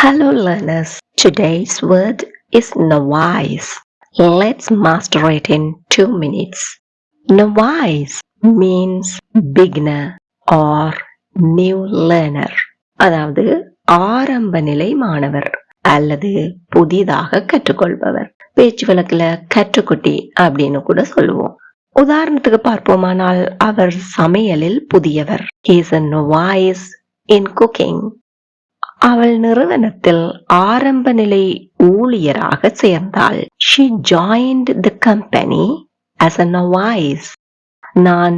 Hello learners, today's word is novice. Let's master it in 2 minutes. Novice means beginner or new learner. அதாவது ஆரம்ப நிலை மாணவர் அல்லது புதிதாக கற்றுக்கொள்பவர். பேச்சு வழக்குல கற்றுக்குட்டி அப்படின்னு கூட சொல்லுவோம். உதாரணத்துக்கு பார்ப்போமானால் அவர் சமையலில் புதியவர். He is a novice in cooking. அவள் நிறுவனத்தில் ஆரம்ப நிலை ஊழியராக சேர்ந்தாள். She joined the company as a novice. நான்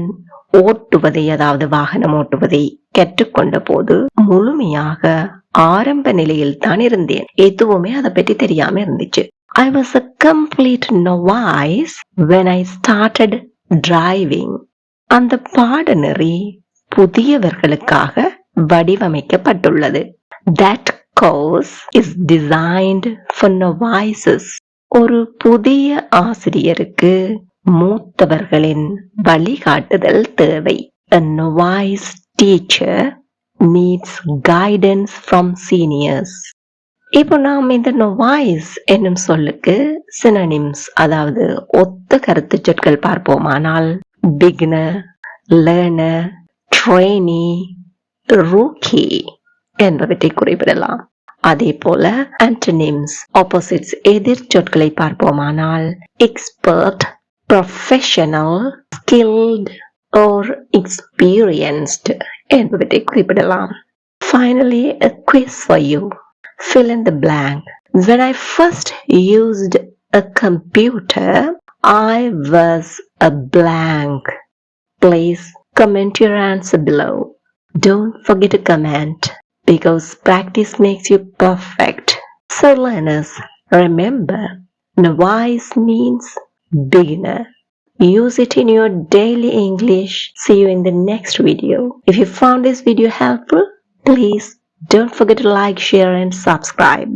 ஓட்டுவதை அதாவது வாகனம் ஓட்டுவதை கற்றுக்கொண்ட போது முழுமையாக ஆரம்ப நிலையில் தான் இருந்தேன். எதுவுமே அதை பற்றி தெரியாம இருந்துச்சு. I was a complete novice when I started driving. அந்த பாடநெறி புதியவர்களுக்காக வடிவமைக்கப்பட்டுள்ளது. That course is designed for novices. ஒரு புதிய ஆசிரியருக்கு மூத்தவர்களின் வழிகாட்டுதல் தேவை. A novice teacher needs guidance from seniors. இப்போ நாம் இந்த novice என்னும் சொல்லுக்கு synonyms அதாவது ஒத்த கருத்து சொற்கள் பார்ப்போமானால் beginner, learner, trainee, rookie என்பவற்றை குறிப்பிடலாம். அதே போல antonyms opposites எதிர் சொற்களை பார்ப்போமானால் expert, professional, skilled or experienced என்பவற்றை குறிப்பிடலாம். Finally, a quiz for you. Fill in the blank. When I first used a computer, I was a blank. Please comment your answer below. Don't forget to comment, because practice makes you perfect. So learners, remember, novice means beginner. Use it in your daily English. See you in the next video. If you found this video helpful, please don't forget to like, share and subscribe.